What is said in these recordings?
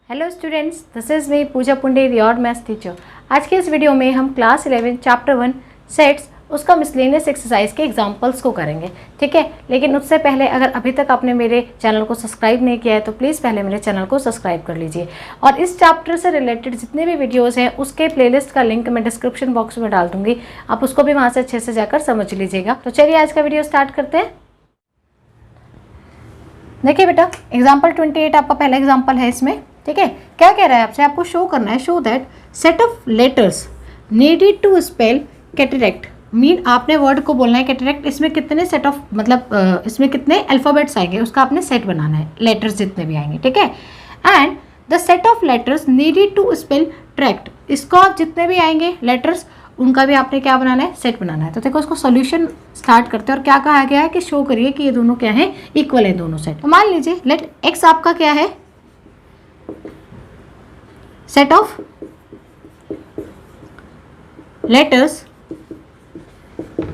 Hello students, this is me Pooja Punder, your maths teacher. आज के इस वीडियो में हम क्लास 11 चैप्टर 1 सेट्स उसका मिसलेनियस एक्सरसाइज के एग्जांपल्स को करेंगे, ठीक है। लेकिन उससे पहले अगर अभी तक आपने मेरे चैनल को सब्सक्राइब नहीं किया है तो प्लीज़ पहले मेरे चैनल को सब्सक्राइब कर लीजिए। और इस चैप्टर से रिलेटेड जितने भी वीडियोज़ हैं उसके प्लेलिस्ट का लिंक मैं डिस्क्रिप्शन बॉक्स में डाल दूँगी, आप उसको भी वहाँ से अच्छे से जाकर समझ लीजिएगा। तो चलिए आज का वीडियो स्टार्ट करते हैं। देखिए बेटा, एग्जाम्पल 28 आपका पहला एग्जाम्पल है इसमें, ठीक है। क्या कह रहा है आपसे, आपको शो करना है, show that set of letters needed to spell cataract. Mean आपने वर्ड को बोलना है कैटरेक्ट, इसमें कितने सेट ऑफ मतलब इसमें कितने अल्फ़ाबेट्स आएंगे उसका आपने सेट बनाना है, लेटर्स जितने भी आएंगे, ठीक है। And the set of letters needed to spell tract, इसको आप जितने भी आएंगे लेटर्स उनका भी आपने क्या बनाना है, सेट बनाना है। तो देखो इसको सॉल्यूशन स्टार्ट करते हैं और क्या कहा गया है कि शो करिए कि ये दोनों क्या है, इक्वल है दोनों सेट। तो मान लीजिए लेट एक्स आपका क्या है, set of letters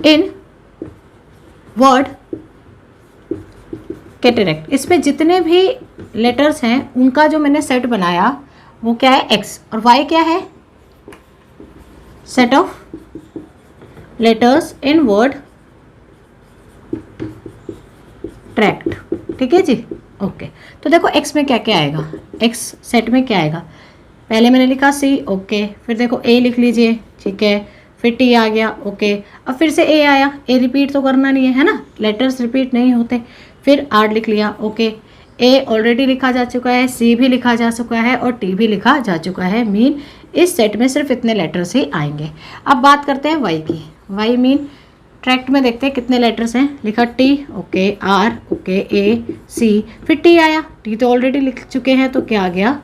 in word cataract. इसमें जितने भी लेटर्स हैं उनका जो मैंने सेट बनाया वो क्या है, एक्स, और वाई क्या है, set of letters in word tract, ठीक है जी, ओके। तो देखो एक्स में क्या क्या आएगा, एक्स सेट में क्या आएगा, पहले मैंने लिखा सी, ओके, फिर देखो ए लिख लीजिए, ठीक है, फिर टी आ गया, ओके, अब फिर से ए आया, ए रिपीट तो करना नहीं है ना, लेटर्स रिपीट नहीं होते, फिर आर लिख लिया, ओके, ए ऑलरेडी लिखा जा चुका है, सी भी लिखा जा चुका है और टी भी लिखा जा चुका है। मीन इस सेट में सिर्फ इतने लेटर्स ही आएंगे। अब बात करते हैं वाई की, वाई मीन ट्रैक्ट में देखते हैं कितने लेटर्स हैं, लिखा टी, ओके, आर, ओके, ए, सी, फिर टी आया, टी तो ऑलरेडी लिख चुके हैं तो क्या आ गया,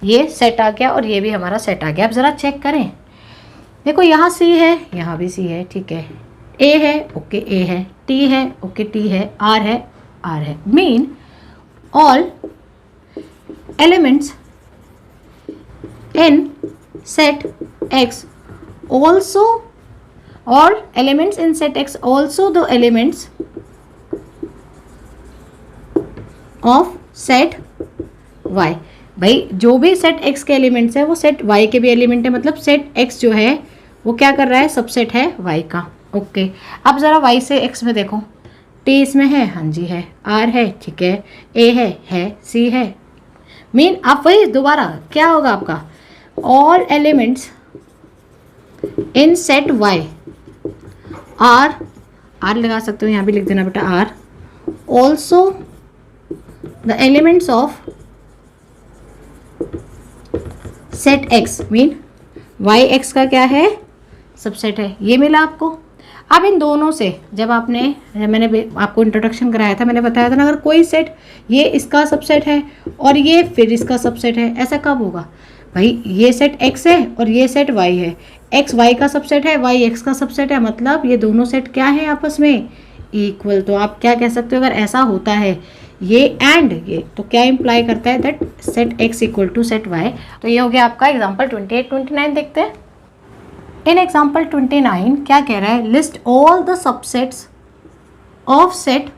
ये सेट आ गया और ये भी हमारा सेट आ गया। अब ज़रा चेक करें, देखो यहाँ सी है, यहाँ भी सी है, ठीक है, ए है, ओके, ए है, टी है, ओके, टी है, आर है, आर है। Mean all elements in set x also, all elements in set x also the elements of set y। भाई जो भी सेट x के एलिमेंट्स है वो सेट y के भी एलिमेंट है, मतलब सेट x जो है वो क्या कर रहा है, सबसेट है y का, ओके। अब ज़रा y से x में देखो, t इसमें है, हाँ जी है, r है, ठीक है, a है, c है। मीन आप वही दोबारा क्या होगा आपका, all elements in set y r लगा सकते हो, यहाँ भी लिख देना बेटा r, also the elements of set x mean y x का क्या है, सबसेट है, ये मिला आपको। अब इन दोनों से जब मैंने आपको इंट्रोडक्शन कराया था, मैंने बताया था ना, अगर कोई सेट ये इसका सबसेट है और ये फिर इसका सबसेट है, ऐसा कब होगा भाई, ये सेट x है और ये सेट y है, x y का सबसेट है, y x का सबसेट है, मतलब ये दोनों सेट क्या है, आपस में इक्वल। तो आप क्या कह सकते हो, अगर ऐसा होता है ये एंड ये, तो क्या इंप्लाई करता है, that set x equal to set y। तो ये हो गया आपका एग्जाम्पल 28। 29 देखते हैं। इन एग्जाम्पल 29 क्या कह रहा है, list all the subsets of set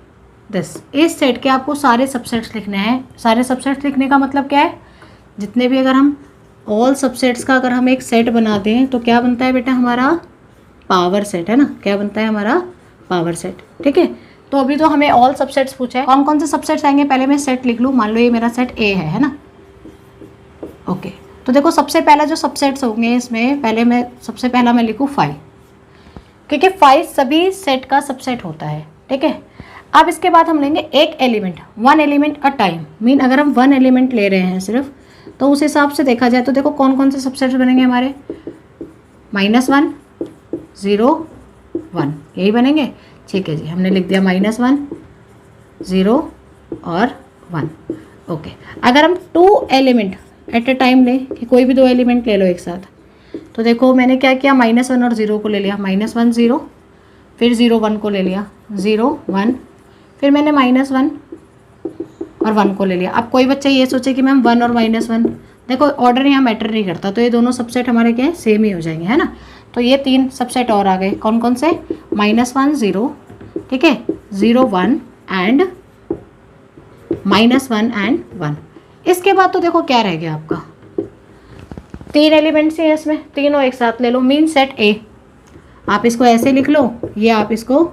this. इस सेट के आपको सारे सबसेट्स लिखने हैं। सारे सबसेट्स लिखने का मतलब क्या है, जितने भी, अगर हम ऑल सबसेट्स का अगर हम एक सेट बना दें तो क्या बनता है बेटा, हमारा पावर सेट है ना, क्या बनता है हमारा पावर सेट, ठीक है। तो अभी तो हमें ऑल सबसेट्स पूछा है, कौन कौन से सबसेट्स आएंगे, पहले मैं सेट लिख लूँ। मान लो ये मेरा सेट ए है ना, ओके। तो देखो सबसे पहला जो सबसेट्स होंगे इसमें, सबसे पहला मैं लिखूँ 5, क्योंकि 5 सभी सेट का सबसेट होता है, ठीक है। अब इसके बाद हम लेंगे एक element, 1 element a time. Mean अगर हम 1 एलिमेंट ले रहे हैं सिर्फ, तो उस हिसाब से देखा जाए तो देखो कौन कौन से सबसेट्स बनेंगे हमारे, -1, 0, 1, यही बनेंगे, ठीक है जी। हमने लिख दिया -1, 0 और 1, ओके। अगर हम 2 एलिमेंट एट अ टाइम लें, कि कोई भी 2 एलिमेंट ले लो एक साथ, तो देखो मैंने क्या किया, -1 और 0 को ले लिया, -1 0, फिर 0 1 को ले लिया, 0 1, फिर मैंने -1 और 1 को ले लिया। अब कोई बच्चा ये सोचे कि मैम 1 और -1, देखो ऑर्डर यहाँ मैटर नहीं करता, तो ये दोनों सबसेट हमारे क्या है, सेम ही हो जाएंगे, है ना। तो ये 3 सबसेट और आ गए, कौन कौन से, -1 0, ठीक है, 0 1 एंड -1 एंड 1। इसके बाद तो देखो क्या रह गया आपका, 3 एलिमेंट्स हैं इसमें, तीनों एक साथ ले लो, मीन सेट ए। आप इसको ऐसे लिख लो, ये आप इसको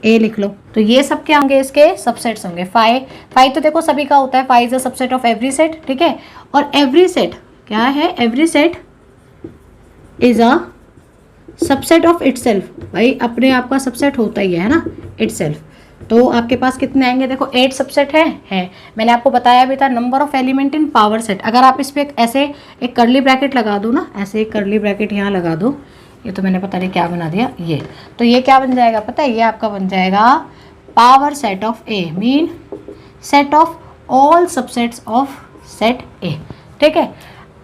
ए लिख लो। तो ये सब क्या होंगे, इसके सबसेट्स होंगे। फाइव तो देखो सभी का होता है, five is a subset of every set, ठीक है। और एवरी सेट क्या है, every set is a subset of itself. भाई अपने आप का सबसेट होता ही है ना इटसेल्फ। तो आपके पास कितने आएंगे, देखो 8 सबसेट है। मैंने आपको बताया भी था number of element in power set. अगर आप इस पर ऐसे एक कर्ली ब्रैकेट लगा दो ना, ऐसे एक कर्ली ब्रैकेट यहाँ लगा दो, ये तो मैंने पता नहीं क्या बना दिया ये, तो ये क्या बन जाएगा पता है, ये आपका बन जाएगा power set of A, mean set of all subsets of set ए, ठीक है।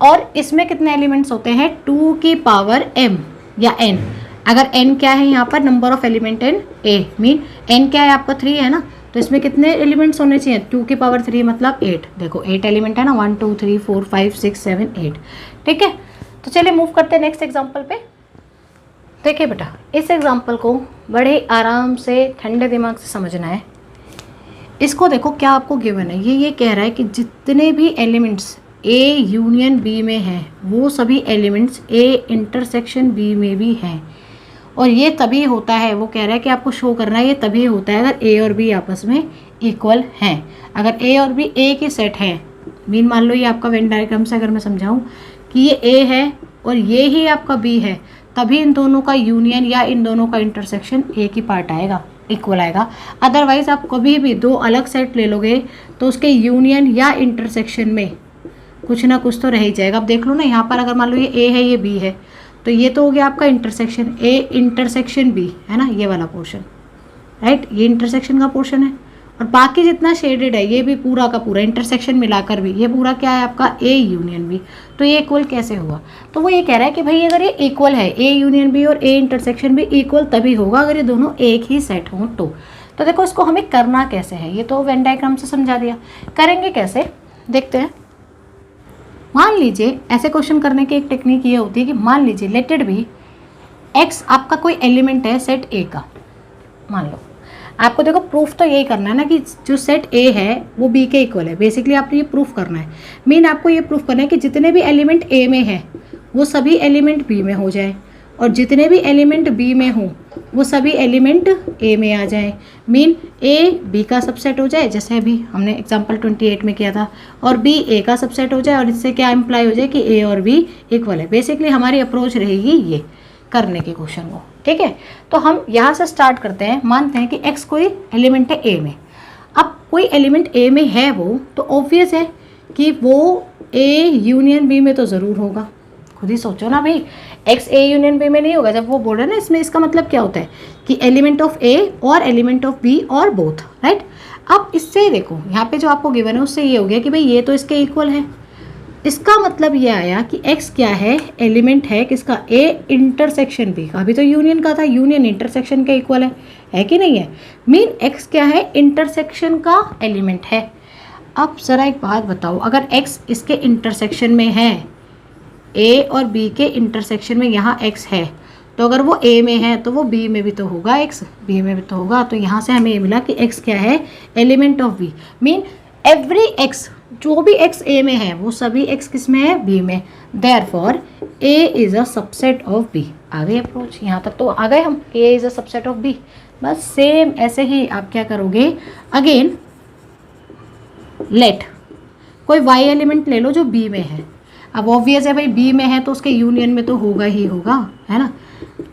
और इसमें कितने एलिमेंट्स होते हैं, 2 की पावर m या n। अगर n क्या है यहाँ पर, number of element in a, mean n क्या है आपका 3 है ना, तो इसमें कितने एलिमेंट्स होने चाहिए, 2 की पावर 3 मतलब 8। देखो 8 एलिमेंट है ना, 1 2 3 4 5 6 7 8, ठीक है। तो चलिए मूव करते हैं नेक्स्ट एग्जाम्पल पे। देखिए बेटा, इस एग्जाम्पल को बड़े आराम से ठंडे दिमाग से समझना है। इसको देखो क्या आपको गिवन है, ये कह रहा है कि जितने भी एलिमेंट्स A यूनियन B में हैं वो सभी एलिमेंट्स A इंटरसेक्शन B में भी हैं। और ये तभी होता है, वो कह रहा है कि आपको शो करना है, ये तभी होता है अगर A और B आपस में इक्वल हैं। अगर A और B एक ही सेट हैं, मीन मान लो ये आपका वेन डायग्राम से अगर मैं समझाऊँ कि ये A है और ये ही आपका B है, तभी इन दोनों का यूनियन या इन दोनों का इंटरसेक्शन एक ही पार्ट आएगा, इक्वल आएगा। अदरवाइज आप कभी भी 2 अलग सेट ले लोगे तो उसके यूनियन या इंटरसेक्शन में कुछ ना कुछ तो रह ही जाएगा। अब देख लो ना, यहाँ पर अगर मान लो ये A है ये B है, तो ये तो हो गया आपका इंटरसेक्शन A इंटरसेक्शन B है ना, ये वाला पोर्शन, राइट, ये इंटरसेक्शन का पोर्शन है। और बाकी जितना शेडेड है ये भी पूरा का पूरा इंटरसेक्शन मिलाकर भी ये पूरा क्या है आपका A यूनियन B। तो ये इक्वल कैसे हुआ, तो वो ये कह रहा है कि भाई अगर ये इक्वल है, A यूनियन B और A इंटरसेक्शन भी इक्वल तभी होगा अगर ये दोनों एक ही सेट हों। तो देखो इसको हमें करना कैसे है, ये तो वेन डायग्राम से समझा दिया, करेंगे कैसे देखते हैं। मान लीजिए ऐसे क्वेश्चन करने की एक टेक्निक ये होती है कि मान लीजिए लेट इट बी x आपका कोई एलिमेंट है सेट A का, मान लो। आपको देखो प्रूफ तो यही करना है ना कि जो सेट A है वो B के इक्वल है। बेसिकली आपको ये प्रूफ करना है, मीन आपको ये प्रूफ करना है कि जितने भी एलिमेंट A में है वो सभी एलिमेंट B में हो जाए, और जितने भी एलिमेंट B में हों वो सभी एलिमेंट A में आ जाए, मीन A B का सबसेट हो जाए, जैसे अभी हमने एग्जांपल 28 में किया था, और B A का सबसेट हो जाए। और इससे क्या इम्प्लाई हो जाए कि A और B इक्वल है। बेसिकली हमारी अप्रोच रहेगी ये करने के क्वेश्चन को, ठीक है। तो हम यहाँ से स्टार्ट करते हैं, मानते हैं कि x कोई एलिमेंट है A में। अब कोई एलिमेंट A में है वो, तो ऑब्वियस है कि वो A यूनियन B में तो ज़रूर होगा। खुद ही सोचो ना भाई, x A यूनियन B में नहीं होगा। जब वो बोल रहे हैं ना इसमें, इसका मतलब क्या होता है कि एलिमेंट ऑफ A और एलिमेंट ऑफ B और बोथ, राइट। अब इससे देखो यहाँ पे जो आपको गिवन है उससे ये हो गया कि भाई ये तो इसके इक्वल है। इसका मतलब ये आया कि x क्या है, एलिमेंट है किसका, A इंटरसेक्शन B का। अभी तो यूनियन का था, यूनियन इंटरसेक्शन के इक्वल है कि नहीं है, मीन x क्या है, इंटरसेक्शन का एलिमेंट है। अब ज़रा एक बात बताओ, अगर x इसके इंटरसेक्शन में है, A और B के इंटरसेक्शन में यहाँ x है, तो अगर वो A में है तो वो B में भी तो होगा, x B में भी तो होगा। तो यहाँ से हमें ये मिला कि x क्या है, element of B, mean every x, जो भी x A में है वो सभी x किस में है, B में। Therefore A is a subset of B। आ गए अप्रोच, यहाँ तक तो आ गए हम, A is a subset of B। बस सेम ऐसे ही आप क्या करोगे, अगेन लेट कोई y एलिमेंट ले लो जो B में है। अब ऑब्वियस है भाई B में है तो उसके यूनियन में तो होगा ही होगा, है ना।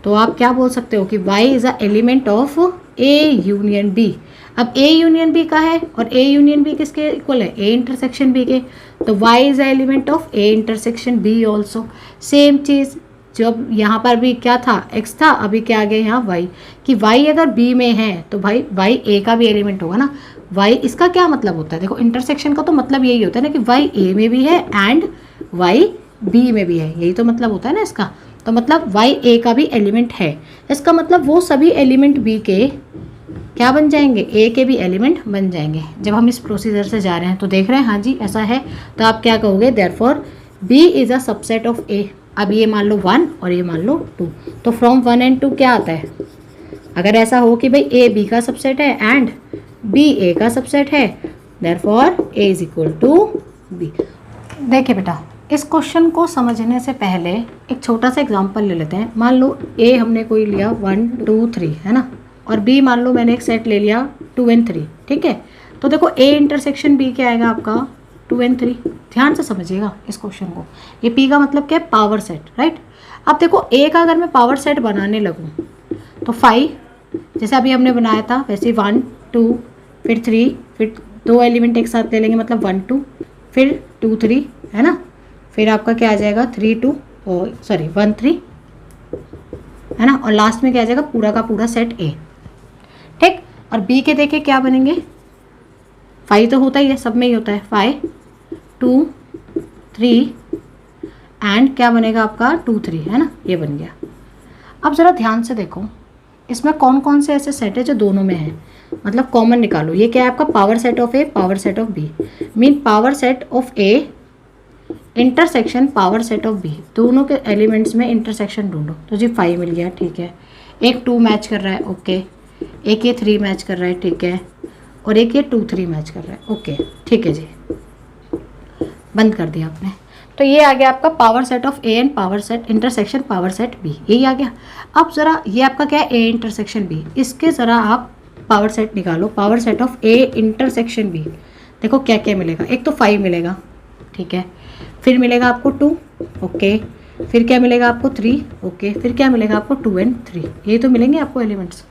तो आप क्या बोल सकते हो कि y is a element of A union B। अब A यूनियन B का है और A यूनियन B किसके इक्वल है, A इंटरसेक्शन B के। तो y is a element of A intersection B also. Same चीज़, जब यहाँ पर भी क्या था, x था, अभी क्या आ गया यहाँ y, कि y अगर B में है तो भाई y A का भी एलिमेंट होगा ना। y इसका क्या मतलब होता है, देखो इंटरसेक्शन का तो मतलब यही होता है ना कि y A में भी है एंड y B में भी है, यही तो मतलब होता है ना इसका। तो मतलब y A का भी एलिमेंट है, इसका मतलब वो सभी एलिमेंट B के क्या बन जाएंगे, A के भी एलिमेंट बन जाएंगे। जब हम इस प्रोसीजर से जा रहे हैं तो देख रहे हैं, हाँ जी ऐसा है। तो आप क्या कहोगे, therefore B is a subset of A। अब ये मान लो 1 और ये मान लो 2, तो फ्रॉम 1 एंड 2 क्या आता है, अगर ऐसा हो कि भाई A B का सबसेट है एंड B A का सबसेट है, therefore A is equal to B. देखिए बेटा, इस क्वेश्चन को समझने से पहले एक छोटा सा एग्जांपल ले लेते हैं। मान लो ए हमने कोई लिया 1 2 3 है ना, और बी मान लो मैंने एक सेट ले लिया 2 and 3, ठीक है। तो देखो ए इंटरसेक्शन बी क्या आएगा आपका 2 and 3। ध्यान से समझिएगा इस क्वेश्चन को। ये पी का मतलब क्या है, पावर सेट, राइट। अब देखो ए का अगर मैं पावर सेट बनाने लगूँ तो 5 जैसे अभी हमने बनाया था वैसे 1 2 फिर 3, फिर 2 एलिमेंट एक साथ ले लेंगे मतलब 1 2, फिर 2 3 है ना, फिर आपका क्या आ जाएगा 3 2 और सॉरी 1 3 है ना, और लास्ट में क्या आ जाएगा पूरा का पूरा सेट ए, ठीक। और बी के देखे क्या बनेंगे, 5 तो होता ही है, सब में ही होता है, 5 2 3 एंड क्या बनेगा आपका 2 3 है ना, ये बन गया। अब ज़रा ध्यान से देखो इसमें कौन कौन से ऐसे सेट है जो दोनों में है, मतलब कॉमन निकालो। ये क्या है आपका power set of A, power set of B, mean power set of A intersection power set of B, दोनों के एलिमेंट्स में इंटरसेक्शन ढूंढो। तो जी 5 मिल गया, ठीक है। एक 2 मैच कर रहा है, ओके। एक ये 3 मैच कर रहा है, ठीक है। और एक ये 2 3 मैच कर रहा है, ओके, ठीक है जी। बंद कर दिया आपने। तो ये आ गया आपका power set of A and power set intersection power set B, यही आ गया। अब ज़रा ये आपका क्या है ए इंटरसेक्शन बी, इसके ज़रा आप पावर सेट निकालो, power set of A intersection B. देखो क्या क्या मिलेगा, एक तो 5 मिलेगा, ठीक है, फिर मिलेगा आपको 2, ओके, फिर क्या मिलेगा आपको 3, ओके, फिर क्या मिलेगा आपको 2 and 3, यही तो मिलेंगे आपको एलिमेंट्स,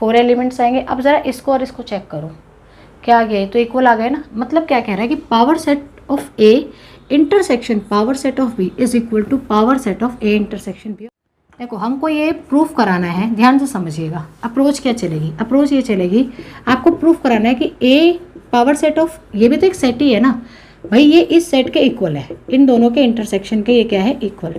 4 एलिमेंट्स आएंगे। अब ज़रा इसको और इसको चेक करो, क्या आ गया, ये तो इक्वल आ गया ना। मतलब क्या कह रहा है कि power set of A intersection power set of B is equal to power set of A intersection B. देखो हमको ये प्रूफ कराना है, ध्यान से समझिएगा। अप्रोच क्या चलेगी, अप्रोच ये चलेगी, आपको प्रूफ कराना है कि ए पावर सेट ऑफ, ये भी तो एक सेट ही है ना भाई, ये इस सेट के इक्वल है, इन दोनों के इंटरसेक्शन के ये क्या है इक्वल।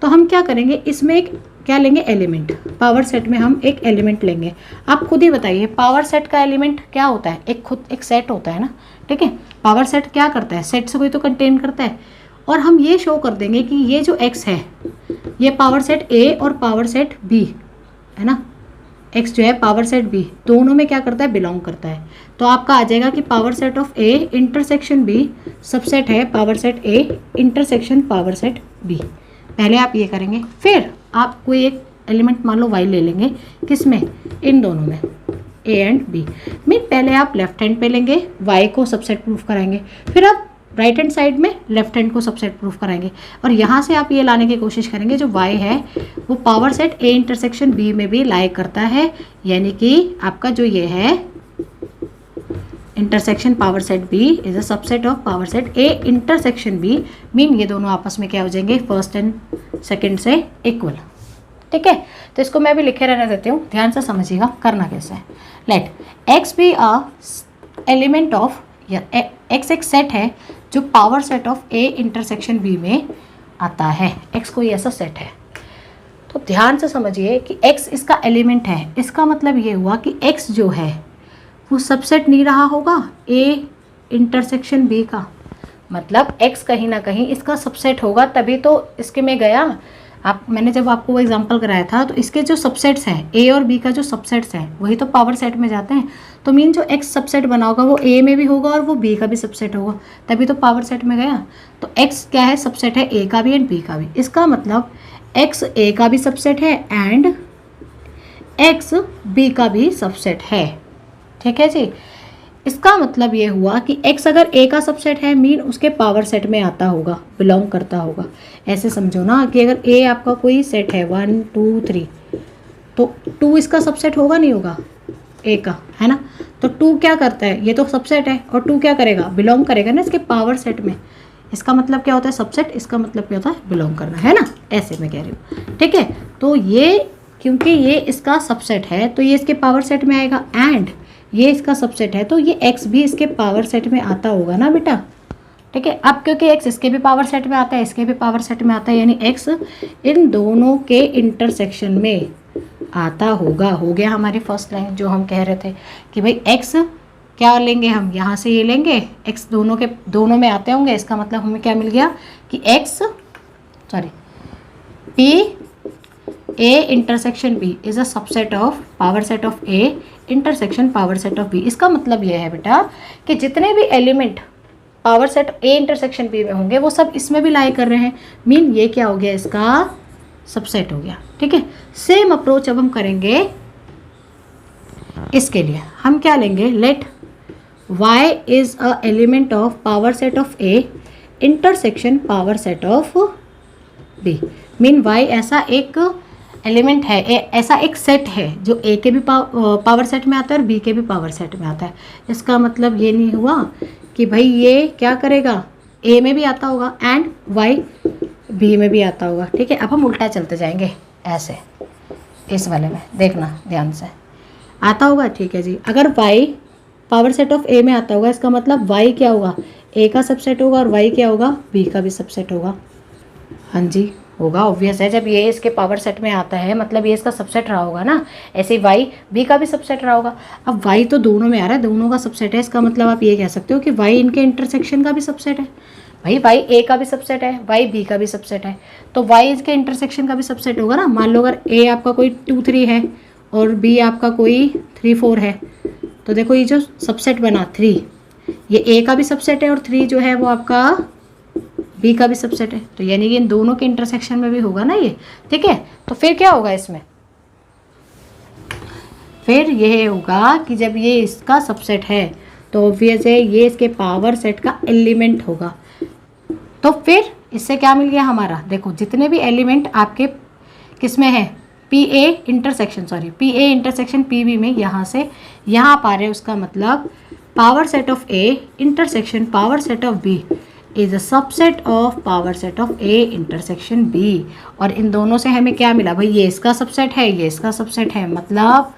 तो हम क्या करेंगे, इसमें एक क्या लेंगे एलिमेंट, पावर सेट में हम एक एलिमेंट लेंगे। आप खुद ही बताइए पावर सेट का एलिमेंट क्या होता है, एक खुद एक सेट होता है ना, ठीक है। पावर सेट क्या करता है, सेट से कोई तो कंटेन करता है। और हम ये शो कर देंगे कि ये जो एक्स है ये पावर सेट ए और पावर सेट बी है ना, एक्स जो है पावर सेट बी दोनों में क्या करता है बिलोंग करता है। तो आपका आ जाएगा कि power set of A intersection B subset है power set A intersection power set B. पहले आप ये करेंगे, फिर आप कोई एक एलिमेंट मान लो वाई ले लेंगे, किसमें, इन दोनों में ए एंड बी में। पहले आप लेफ्ट हैंड पे लेंगे, वाई को सबसेट प्रूफ कराएंगे, फिर आप राइट हैंड साइड में लेफ्ट हैंड को सबसेट प्रूफ कराएंगे। और यहाँ से आप ये लाने की कोशिश करेंगे जो y है वो power set A intersection b में भी लाई करता है, यानी कि आपका जो ये है intersection power set b is a subset of power set A intersection b, mean ये दोनों आपस में क्या हो जाएंगे फर्स्ट एंड सेकेंड से इक्वल, ठीक है। तो इसको मैं भी लिखे रहने देती हूँ, ध्यान से समझिएगा करना कैसे है। Let x be a element of, या x एक सेट है जो power set of a intersection b में आता है। x कोई ऐसा सेट है, तो ध्यान से समझिए कि x इसका एलिमेंट है। इसका मतलब ये हुआ कि x जो है वो सबसेट नहीं रहा होगा a इंटरसेक्शन b का, मतलब x कहीं ना कहीं इसका सबसेट होगा, तभी तो इसके में गया। आप मैंने जब आपको वो एग्जांपल कराया था तो इसके जो सबसेट्स हैं a और b का जो सबसेट्स हैं वही तो पावर सेट में जाते हैं। तो मीन जो x सबसेट बना होगा वो a में भी होगा और वो b का भी सबसेट होगा, तभी तो पावर सेट में गया। तो x क्या है, सबसेट है a का भी एंड b का भी। इसका मतलब x a का भी सबसेट है एंड x b का भी सबसेट है, ठीक है जी। इसका मतलब ये हुआ कि x अगर a का सबसेट है मीन उसके पावर सेट में आता होगा, बिलोंग करता होगा। ऐसे समझो ना कि अगर a आपका कोई सेट है 1 2 3, तो 2 इसका सबसेट होगा नहीं होगा a का, है ना। तो 2 क्या करता है, ये तो सबसेट है, और 2 क्या करेगा, बिलोंग करेगा ना इसके पावर सेट में। इसका मतलब क्या होता है सबसेट, इसका मतलब क्या होता है बिलोंग करना, है ना। ऐसे मैं कह रही हूँ, ठीक है। तो ये क्योंकि ये इसका सबसेट है तो ये इसके पावर सेट में आएगा, एंड ये इसका सबसेट है तो ये x भी इसके पावर सेट में आता होगा ना बेटा, ठीक है। अब क्योंकि x इसके भी पावर सेट में आता है, इसके भी पावर सेट में आता है, यानी x इन दोनों के इंटरसेक्शन में आता होगा। हो गया हमारी फर्स्ट लाइन जो हम कह रहे थे कि भाई x क्या लेंगे, हम यहाँ से ये लेंगे, x दोनों में आते होंगे। इसका मतलब हमें क्या मिल गया कि P A intersection B is a subset of power set of A intersection power set of B. इसका मतलब ये है बेटा कि जितने भी element power set A intersection B में होंगे वो सब इसमें भी लाई कर रहे हैं, मीन ये क्या हो गया, इसका सबसेट हो गया। ठीक है, सेम अप्रोच अब हम करेंगे इसके लिए। हम क्या लेंगे, let y is a element of power set of a intersection power set of b। Mean y ऐसा एक एलिमेंट है, ऐसा एक सेट है जो a के भी पावर सेट में आता है और b के भी पावर सेट में आता है। इसका मतलब ये नहीं हुआ कि भाई ये क्या करेगा, a में भी आता होगा एंड y b में भी आता होगा। ठीक है, अब हम उल्टा चलते जाएंगे ऐसे, इस वाले में देखना ध्यान से, आता होगा। ठीक है जी, अगर y power set of a में आता होगा, इसका मतलब y क्या होगा, a का सबसेट होगा और y क्या होगा, b का भी सबसेट होगा। हाँ जी, होगा, ऑब्वियस है, जब ये इसके पावर सेट में आता है मतलब ये इसका सबसेट रहा होगा ना, ऐसे y b का भी सबसेट रहा होगा। अब y तो दोनों में आ रहा है, दोनों का सबसेट है, इसका मतलब आप ये कह सकते हो कि y इनके इंटरसेक्शन का भी सबसेट है। भाई y a का भी सबसेट है, y b का भी सबसेट है, तो y इसके इंटरसेक्शन का भी सबसेट होगा ना। मान लो अगर a आपका कोई 2 3 है और b आपका कोई 3 4 है, तो देखो ये जो सबसेट बना 3, ये a का भी सबसेट है और 3 जो है वो आपका b का भी सबसेट है, तो यानी कि इन दोनों के इंटरसेक्शन में भी होगा ना ये। ठीक है, तो फिर क्या होगा इसमें, फिर ये होगा कि जब ये इसका सबसेट है तो ऑब्वियस है ये इसके पावर सेट का एलिमेंट होगा। तो फिर इससे क्या मिल गया हमारा, देखो जितने भी एलिमेंट आपके किस में है, P A intersection P B में, यहाँ से यहाँ पा रहे, उसका मतलब power set of A intersection power set of B is a subset of power set of A intersection B. और इन दोनों से हमें क्या मिला, भाई ये इसका सबसेट है, ये इसका सबसेट है, मतलब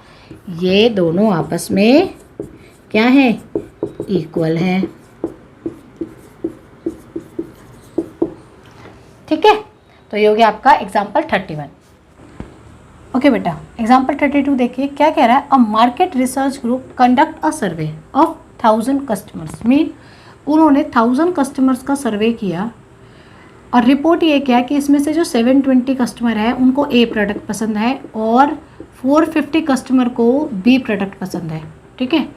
ये दोनों आपस में क्या है, इक्वल है। ठीक है, तो ये हो गया आपका एग्जाम्पल 31। ओके बेटा, एग्जाम्पल 32 देखिए क्या कह रहा है। A market research group conduct a survey of 1000 customers. Mean उन्होंने 1000 कस्टमर्स का सर्वे किया और रिपोर्ट ये किया कि इसमें से जो 720 कस्टमर है उनको ए प्रोडक्ट पसंद है और 450 कस्टमर को बी प्रोडक्ट पसंद है। ठीक है,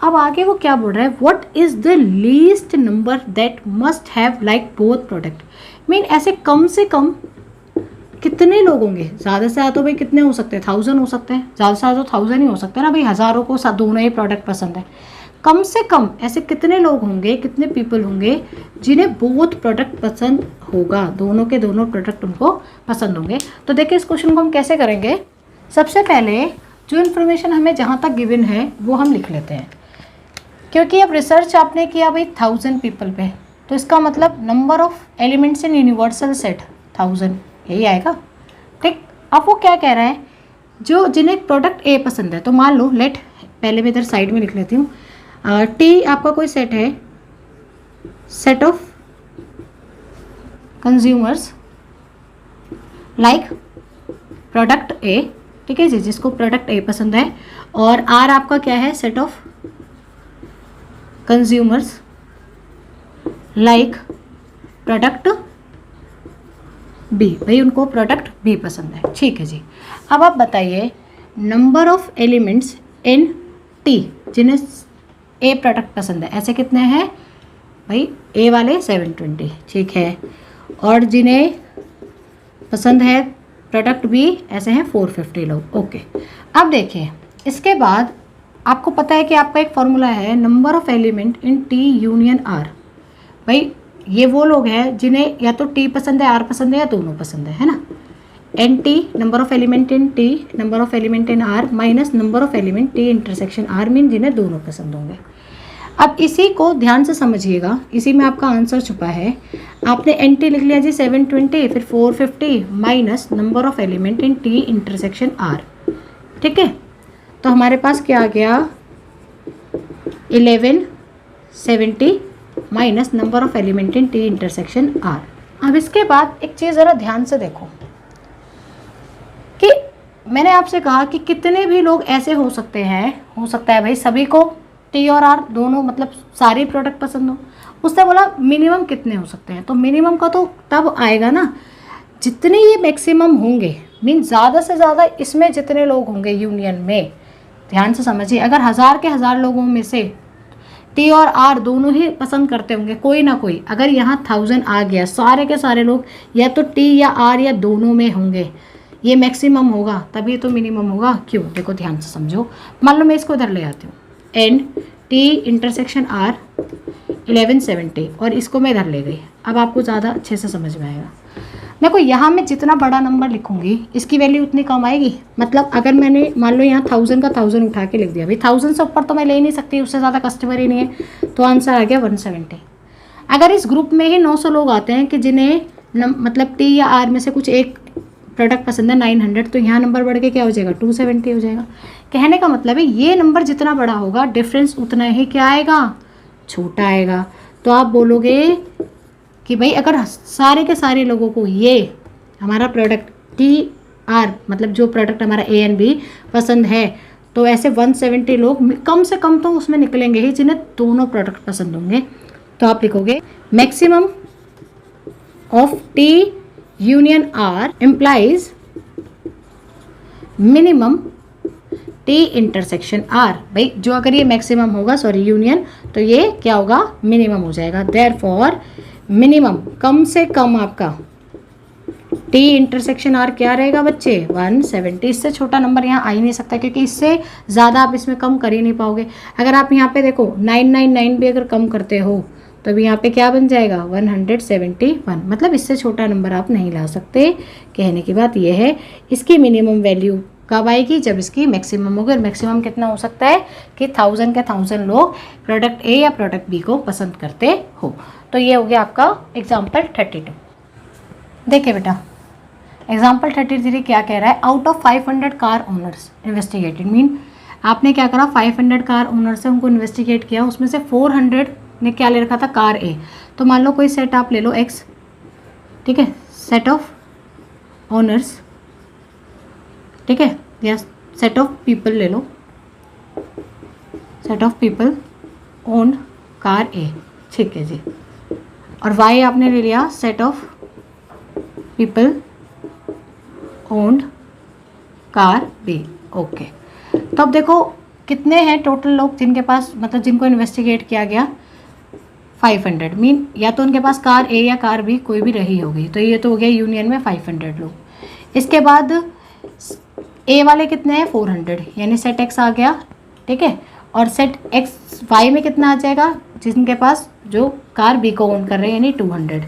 अब आगे वो क्या बोल रहा है, what is the least number that must have like both product. Mean ऐसे कम से कम कितने लोग होंगे, ज़्यादा से ज़्यादा तो भाई कितने हो सकते हैं, 1000 हो सकते हैं, ज़्यादा से ज़्यादा तो 1000 ही हो सकते हैं ना भाई, हज़ारों को दोनों ही प्रोडक्ट पसंद है। कम से कम ऐसे कितने लोग होंगे, कितने पीपल होंगे जिन्हें बोथ प्रोडक्ट पसंद होगा, दोनों के दोनों प्रोडक्ट उनको पसंद होंगे। तो देखिए इस क्वेश्चन को हम कैसे करेंगे, सबसे पहले जो इन्फॉर्मेशन हमें जहाँ तक गिवन है वो हम लिख लेते हैं, क्योंकि अब रिसर्च आपने किया भाई 1000 पीपल पे, तो इसका मतलब number of elements in universal set 1000 यही आएगा। ठीक, अब वो क्या कह रहा है, जो जिन्हें प्रोडक्ट ए पसंद है, तो मान लो लेट, पहले मैं इधर साइड में लिख लेती हूँ, टी आपका कोई सेट है, set of consumers like product ए। ठीक है जी, जिसको प्रोडक्ट ए पसंद है, और आर आपका क्या है, set of consumers like product B, भाई उनको प्रोडक्ट बी पसंद है। ठीक है जी, अब आप बताइए number of elements in T जिन्हें ए प्रोडक्ट पसंद है, ऐसे कितने हैं भाई, ए वाले 720। ठीक है, और जिन्हें पसंद है प्रोडक्ट बी ऐसे हैं 450 लोग। ओके, अब देखिए इसके बाद आपको पता है कि आपका एक फॉर्मूला है, number of element in T union R. भाई ये वो लोग हैं जिन्हें या तो टी पसंद है, आर पसंद है, या दोनों पसंद है ना। N T number of element in T, number of element in R minus number of element T intersection R, mean जिन्हें दोनों पसंद होंगे। अब इसी को ध्यान से समझिएगा, इसी में आपका आंसर छुपा है। आपने एन टी लिख लिया जी 720, फिर 450 minus number of element in T intersection R. ठीक है, तो हमारे पास क्या आ गया, 1170 minus number of element in T intersection R. अब इसके बाद एक चीज़ ज़रा ध्यान से देखो कि मैंने आपसे कहा कि कितने भी लोग ऐसे हो सकते हैं, हो सकता है भाई सभी को टी और आर दोनों मतलब सारे प्रोडक्ट पसंद हो। उसने बोला मिनिमम कितने हो सकते हैं, तो मिनिमम का तो तब आएगा ना जितने ये मैक्सिमम होंगे, मीन ज़्यादा से ज़्यादा इसमें जितने लोग होंगे यूनियन में, ध्यान से समझिए, अगर 1000 के 1000 लोगों में से टी और आर दोनों ही पसंद करते होंगे, कोई ना कोई, अगर यहाँ 1000 आ गया, सारे के सारे लोग या तो टी या आर या दोनों में होंगे, ये मैक्सिमम होगा, तभी तो मिनिमम होगा। क्यों? देखो ध्यान से समझो। मान लो मैं इसको इधर ले आती हूँ, एन टी इंटरसेक्शन आर 1170 और इसको मैं इधर ले गई। अब आपको ज़्यादा अच्छे से समझ में आएगा। देखो यहाँ मैं जितना बड़ा नंबर लिखूंगी इसकी वैल्यू उतनी कम आएगी। मतलब अगर मैंने मान लो यहाँ 1000 का 1000 उठा के लिख दिया, भाई 1000 से ऊपर तो मैं ले ही नहीं सकती, उससे ज़्यादा कस्टमर ही नहीं है, तो आंसर आ गया 170। अगर इस ग्रुप में ही 900 लोग आते हैं कि जिन्हें मतलब टी या आर में से कुछ एक प्रोडक्ट पसंद है 900, तो यहाँ नंबर बढ़ के क्या हो जाएगा 270 हो जाएगा। कहने का मतलब है ये नंबर जितना बड़ा होगा डिफरेंस उतना ही क्या आएगा, छोटा आएगा। तो आप बोलोगे कि भाई अगर सारे के सारे लोगों को ये हमारा प्रोडक्ट टी आर मतलब जो प्रोडक्ट हमारा ए एंड बी पसंद है, तो ऐसे 170 लोग कम से कम तो उसमें निकलेंगे ही जिन्हें दोनों प्रोडक्ट पसंद होंगे। तो आप लिखोगे maximum of T union R implies minimum T intersection R. भाई जो अगर ये मैक्सिमम होगा यूनियन, तो ये क्या होगा, मिनिमम हो जाएगा। देयरफॉर मिनिमम कम से कम आपका टी इंटरसेक्शन आर क्या रहेगा बच्चे 170। इससे छोटा नंबर यहाँ आ ही नहीं सकता, क्योंकि इससे ज़्यादा आप इसमें कम कर ही नहीं पाओगे। अगर आप यहाँ पे देखो 999 भी अगर कम करते हो तो अभी यहाँ पे क्या बन जाएगा 171। मतलब इससे छोटा नंबर आप नहीं ला सकते। कहने की बात यह है इसकी मिनिमम वैल्यू कब आएगी, जब इसकी मैक्सिमम होगी। और मैक्सिमम कितना हो सकता है कि 1000 के 1000 लोग प्रोडक्ट ए या प्रोडक्ट बी को पसंद करते हो। तो ये हो गया आपका एग्जाम्पल 32। देखिए बेटा एग्जाम्पल 33 क्या कह रहा है, out of 500 car owners investigated. Mean आपने क्या करा 500 कार ओनर से उनको इन्वेस्टिगेट किया, उसमें से 400 ने क्या ले रखा था कार ए। तो मान लो कोई सेट आप ले लो एक्स, ठीक है, सेट ऑफ ओनर्स, ठीक है, या सेट ऑफ पीपल ले लो, set of people own car A, ठीक है जी। और वाई आपने ले लिया set of people owned car B, okay. तो अब देखो कितने हैं टोटल लोग जिनके पास मतलब जिनको इन्वेस्टिगेट किया गया 500। मीन या तो उनके पास कार ए या कार बी कोई भी रही होगी, तो ये तो हो गया यूनियन में 500 लोग। इसके बाद ए वाले कितने हैं 400, यानी सेट एक्स आ गया, ठीक है। और सेट एक्स वाई में कितना आ जाएगा, जिनके पास जो कार बी को ओन कर रहे हैं यानी 200।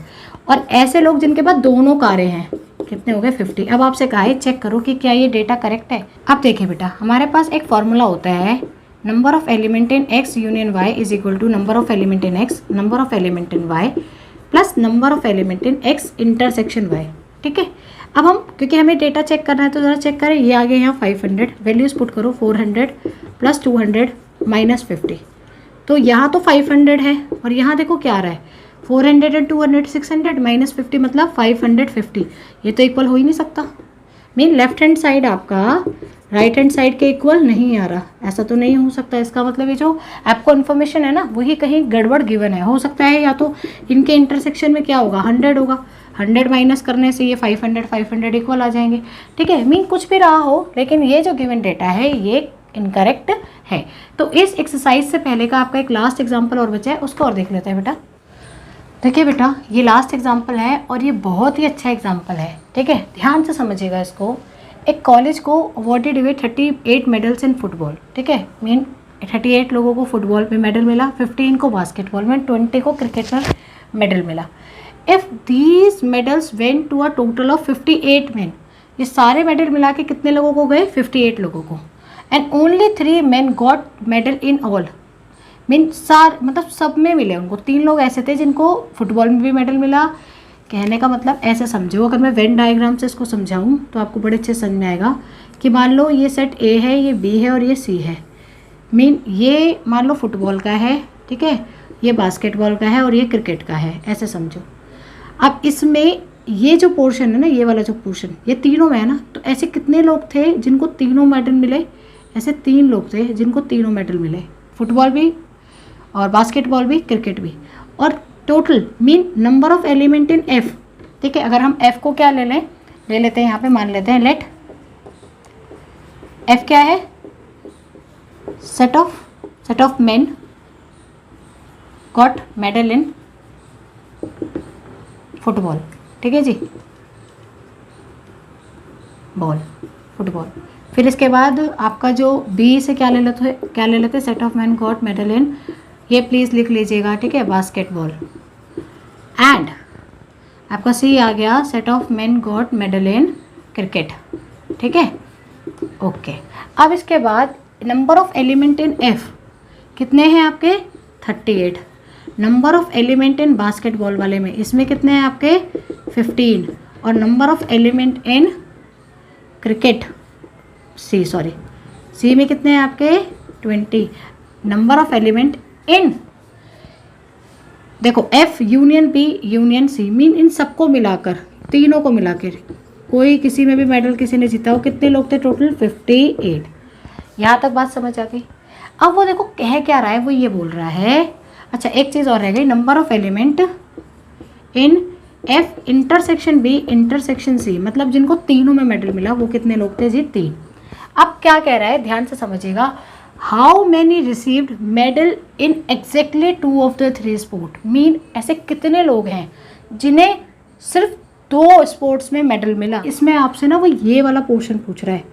और ऐसे लोग जिनके पास दोनों कारें हैं कितने हो गए 50। अब आपसे कहा है चेक करो कि क्या ये डेटा करेक्ट है। अब देखिए बेटा हमारे पास एक फॉर्मूला होता है, number of element in X union Y is equal to number of element in X number of element in Y plus number of element in X intersection Y, ठीक है। अब हम क्योंकि हमें डेटा चेक करना है तो ज़रा चेक करें, ये आ गया यहाँ 500, वैल्यूज़ पुट करो 400 प्लस 200 माइनस 50। तो यहाँ तो 500 है और यहाँ देखो क्या आ रहा है 400 एंड 200 600 माइनस 50 मतलब 550। ये तो इक्वल हो ही नहीं सकता। मीन लेफ्ट हैंड साइड आपका राइट हैंड साइड के इक्वल नहीं आ रहा, ऐसा तो नहीं हो सकता। इसका मतलब ये जो आपको इन्फॉर्मेशन है ना वही कहीं गड़बड़ गिवन है। हो सकता है या तो इनके इंटरसेक्शन में क्या होगा 100 होगा, 100 माइनस करने से ये 500 इक्वल आ जाएंगे, ठीक है। मीन कुछ भी रहा हो लेकिन ये जो गिवन डेटा है ये इनकरेक्ट है। तो इस एक्सरसाइज से पहले का आपका एक लास्ट एग्जाम्पल और बचा है, उसको और देख लेते हैं बेटा। देखिए बेटा ये लास्ट एग्जाम्पल है और ये बहुत ही अच्छा एग्जाम्पल है, ठीक है, ध्यान से समझिएगा इसको। एक कॉलेज को अवॉर्डेड हुए 38 मेडल्स इन फुटबॉल, ठीक है। मीन 38 लोगों को फुटबॉल में मेडल मिला, 15 को बास्केटबॉल में, 20 को क्रिकेट में मेडल मिला। If these medals went to a total of 58 men, ये सारे मेडल मिला के कितने लोगों को गए 58 लोगों को। And only 3 man got medal in all. Mean मतलब सब में मिले उनको। 3 लोग ऐसे थे जिनको फुटबॉल में भी मेडल मिला। कहने का मतलब ऐसे समझो, अगर मैं वेन डायग्राम से इसको समझाऊँ तो आपको बड़े अच्छे समझ में आएगा कि मान लो ये सेट ए है, ये बी है और ये सी है। मीन ये मान लो फुटबॉल का है, ठीक है, ये बास्केटबॉल का है और ये क्रिकेट का है, ऐसे समझो। अब इसमें ये जो पोर्शन है ना, ये वाला जो पोर्शन ये तीनों में है ना, तो ऐसे कितने लोग थे जिनको तीनों मेडल मिले? ऐसे 3 लोग थे जिनको तीनों मेडल मिले, फुटबॉल भी और बास्केटबॉल भी क्रिकेट भी। और total mean number of element in F, ठीक है। अगर हम एफ को क्या ले लेते हैं यहाँ पे मान लेते हैं लेट एफ क्या है set of main got medal in football, ठीक है जी, बॉल, फुटबॉल। फिर इसके बाद आपका जो बी से क्या ले लेते set of man got medal इन, ये प्लीज़ लिख लीजिएगा, ठीक है, बास्केटबॉल। एंड आपका सी आ गया set of man got medal in cricket, ठीक है, ओके। अब इसके बाद number of element in F कितने हैं आपके 38। Number of element in basketball वाले में इसमें कितने हैं आपके 15। और number of element in cricket C में कितने हैं आपके 20। नंबर ऑफ एलिमेंट इन देखो F union B union C mean इन सबको मिलाकर, तीनों को मिलाकर, कोई किसी में भी मेडल किसी ने जीता हो, कितने लोग थे टोटल 58। यहाँ तक बात समझ आती। अब वो देखो कह क्या रहा है, वो ये बोल रहा है, अच्छा एक चीज़ और रह गई, number of element in F intersection B intersection C, मतलब जिनको तीनों में मेडल मिला वो कितने लोग थे जी 3। अब क्या कह रहा है ध्यान से समझिएगा, how many received medal in exactly 2 of the 3 sport, mean ऐसे कितने लोग हैं जिन्हें सिर्फ 2 स्पोर्ट्स में मेडल मिला। इसमें आपसे ना वो ये वाला पोर्शन पूछ रहा है,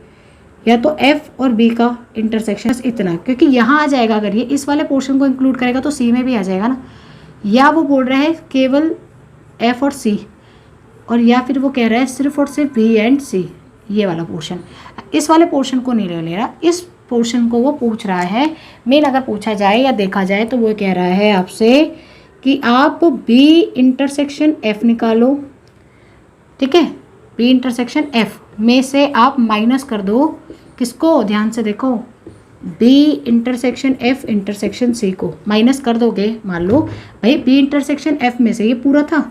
या तो एफ और बी का इंटरसेक्शन इतना, क्योंकि यहाँ आ जाएगा, अगर ये इस वाले पोर्शन को इंक्लूड करेगा तो सी में भी आ जाएगा ना, या वो बोल रहा है केवल एफ और सी, और या फिर वो कह रहा है सिर्फ और सिर्फ बी एंड सी, ये वाला पोर्शन। इस वाले पोर्शन को नहीं ले रहा, इस पोर्शन को वो पूछ रहा है। मेन अगर पूछा जाए या देखा जाए तो वो कह रहा है आपसे कि आप बी इंटरसेक्शन एफ निकालो, ठीक है, बी इंटरसेक्शन एफ में से आप माइनस कर दो किसको, ध्यान से देखो, B intersection F intersection C को माइनस कर दोगे। मान लो भाई बी इंटरसेक्शन एफ में से ये पूरा था,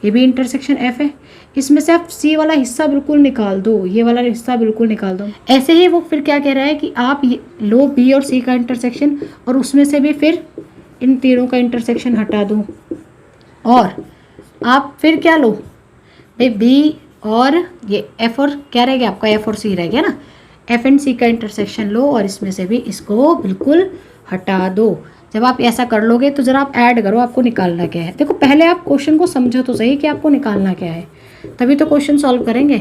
ये बी इंटरसेक्शन एफ है, इसमें से आप सी वाला हिस्सा बिल्कुल निकाल दो, ये वाला हिस्सा बिल्कुल निकाल दो। ऐसे ही वो फिर क्या कह रहा है कि आप लो बी और सी का इंटरसेक्शन और उसमें से भी फिर इन तीनों का इंटरसेक्शन हटा दो, और आप फिर क्या लो भाई बी और ये एफ और क्या रह गया आपका एफ और सी रह गया ना, एफ एंड सी का इंटरसेक्शन लो और इसमें से भी इसको बिल्कुल हटा दो। जब आप ऐसा कर लोगे तो ज़रा आप ऐड करो, आपको निकालना क्या है। देखो पहले आप क्वेश्चन को समझो तो सही कि आपको निकालना क्या है, तभी तो क्वेश्चन सॉल्व करेंगे।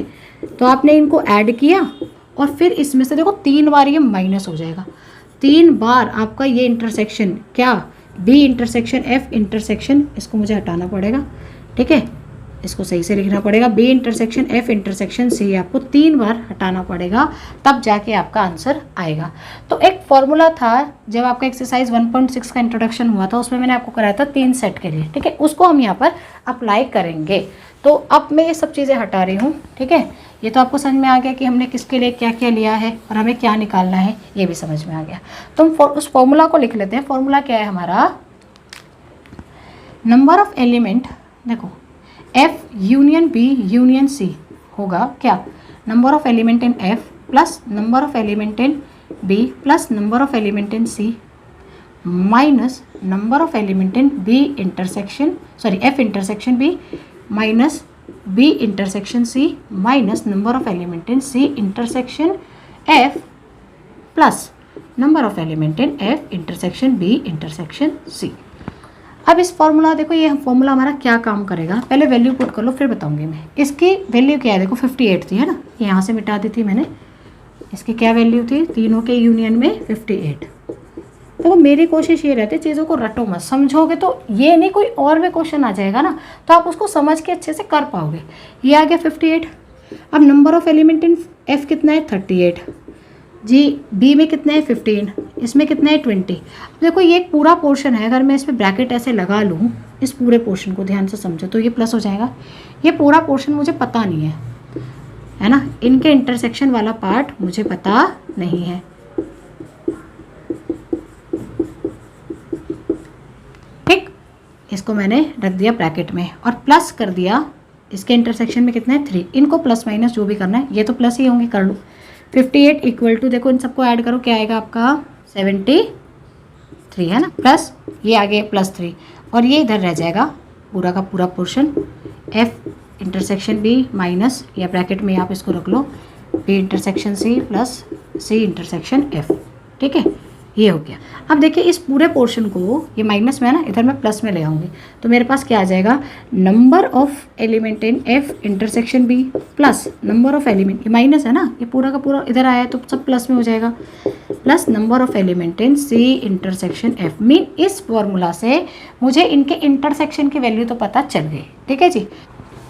तो आपने इनको ऐड किया और फिर इसमें से देखो 3 बार ये माइनस हो जाएगा, 3 बार आपका ये इंटरसेक्शन क्या बी इंटरसेक्शन एफ इंटरसेक्शन, इसको मुझे हटाना पड़ेगा, ठीक है, इसको सही से लिखना पड़ेगा, B intersection F intersection C आपको 3 बार हटाना पड़ेगा, तब जाके आपका आंसर आएगा। तो एक फॉर्मूला था जब आपका एक्सरसाइज 1.6 का इंट्रोडक्शन हुआ था, उसमें मैंने आपको कराया था 3 सेट के लिए, ठीक है, उसको हम यहाँ पर अप्लाई करेंगे। तो अब मैं ये सब चीज़ें हटा रही हूँ, ठीक है, ये तो आपको समझ में आ गया कि हमने किसके लिए क्या क्या लिया है और हमें क्या निकालना है, ये भी समझ में आ गया। तो हम उस फॉर्मूला को लिख लेते हैं। फॉर्मूला क्या है हमारा, नंबर ऑफ एलिमेंट, देखो F union B union C होगा क्या, number of element in F plus number of element in B plus number of element in C minus number of element in B intersection F intersection B minus B intersection C minus number of element in C intersection F plus number of element in F intersection B intersection C. अब इस formula देखो, ये formula हमारा क्या काम करेगा, पहले value put कर लो फिर बताऊंगी मैं। इसकी वैल्यू क्या है, देखो 58 थी, है ना, यहाँ से मिटा दी थी मैंने। इसकी क्या वैल्यू थी, तीनों के यूनियन में 58। देखो मेरी कोशिश ये रहती है चीज़ों को रटो मत, समझोगे तो ये नहीं कोई और भी क्वेश्चन आ जाएगा ना, तो आप उसको समझ के अच्छे से कर पाओगे। ये आ गया 58। अब number of element in F कितना है 38 जी, बी में कितना है 15, इसमें कितना है 20। देखो ये एक पूरा पोर्शन है, अगर मैं इस पर ब्रैकेट ऐसे लगा लूँ, इस पूरे पोर्शन को ध्यान से समझो तो ये प्लस हो जाएगा। ये पूरा पोर्शन मुझे पता नहीं है ना, इनके इंटरसेक्शन वाला पार्ट मुझे पता नहीं है। ठीक, इसको मैंने रख दिया ब्रैकेट में और प्लस कर दिया, इसके इंटरसेक्शन में कितना है 3, इनको प्लस माइनस जो भी करना है, ये तो प्लस ही होंगे, कर लो। 58 इक्वल टू, देखो इन सबको ऐड करो, क्या आएगा आपका 73, है ना, प्लस ये आगे +3 और ये इधर रह जाएगा पूरा का पूरा portion F intersection B minus, या ब्रैकेट में आप इसको रख लो B intersection C plus C intersection F. ठीक है, ये हो गया। अब देखिए इस पूरे पोर्शन को, ये माइनस में है ना, इधर मैं प्लस में ले आऊँगी तो मेरे पास क्या आ जाएगा, number of element in F intersection B plus number of element, ये माइनस है ना, ये पूरा का पूरा इधर आया है तो सब प्लस में हो जाएगा, plus number of element in C intersection F. Mean इस फॉर्मूला से मुझे इनके इंटरसेक्शन की वैल्यू तो पता चल गई। ठीक है जी,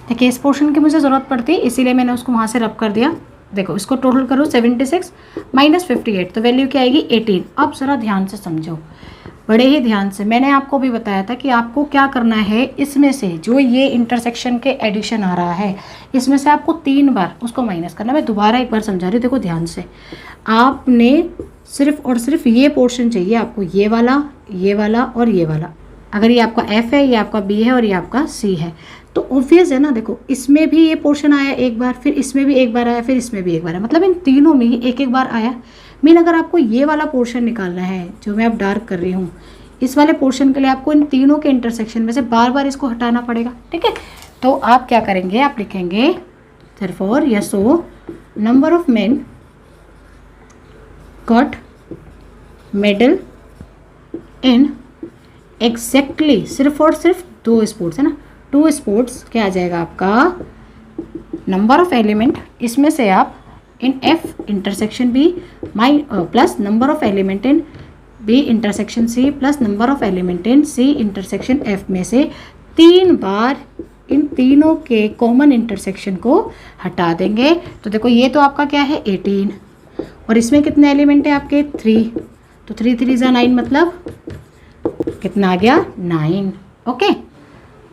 देखिए इस पोर्शन की मुझे ज़रूरत पड़ती है इसीलिए मैंने उसको वहाँ से रब कर दिया। देखो इसको टोटल करो 76 माइनस 58 तो वैल्यू क्या आएगी 18। अब ज़रा ध्यान से समझो, बड़े ही ध्यान से। मैंने आपको भी बताया था कि आपको क्या करना है, इसमें से जो ये इंटरसेक्शन के एडिशन आ रहा है इसमें से आपको 3 बार उसको माइनस करना। मैं दोबारा एक बार समझा रही हूँ, देखो ध्यान से। आपने सिर्फ और सिर्फ ये पोर्शन चाहिए आपको, ये वाला, ये वाला और ये वाला। अगर ये आपका एफ है, ये आपका बी है और ये आपका सी है तो ऑब्वियस है ना। देखो इसमें भी ये पोर्शन आया एक बार, फिर इसमें भी एक बार आया, फिर इसमें भी एक बार आया, मतलब इन तीनों में ही एक एक बार आया। मीन अगर आपको ये वाला पोर्शन निकालना है जो मैं अब डार्क कर रही हूँ, इस वाले पोर्शन के लिए आपको इन तीनों के इंटरसेक्शन में से बार बार इसको हटाना पड़ेगा। ठीक है, तो आप क्या करेंगे, आप लिखेंगे देयरफॉर या so number of main got medal in exactly, सिर्फ और सिर्फ 2 स्पोर्ट्स है ना, 2 स्पोर्ट्स क्या आ जाएगा आपका, नंबर ऑफ एलिमेंट इसमें से आप इन F intersection B plus number of element in B intersection C plus number of element in C intersection F में से 3 बार इन तीनों के कॉमन इंटरसेक्शन को हटा देंगे। तो देखो ये तो आपका क्या है 18 और इसमें कितने एलिमेंट है आपके 3, तो 3 3 जा 9 मतलब कितना आ गया 9। ओके,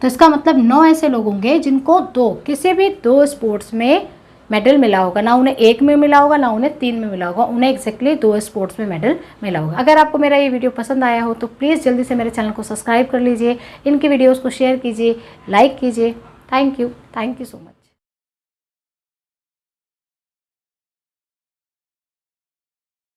तो इसका मतलब 9 ऐसे लोग होंगे जिनको किसी भी 2 स्पोर्ट्स में मेडल मिला होगा। ना उन्हें 1 में मिला होगा, ना उन्हें 3 में मिला होगा, उन्हें एग्जैक्टली 2 स्पोर्ट्स में मेडल मिला होगा। अगर आपको मेरा ये वीडियो पसंद आया हो तो प्लीज़ जल्दी से मेरे चैनल को सब्सक्राइब कर लीजिए, इनकी वीडियोज़ को शेयर कीजिए, लाइक कीजिए। Thank you so much.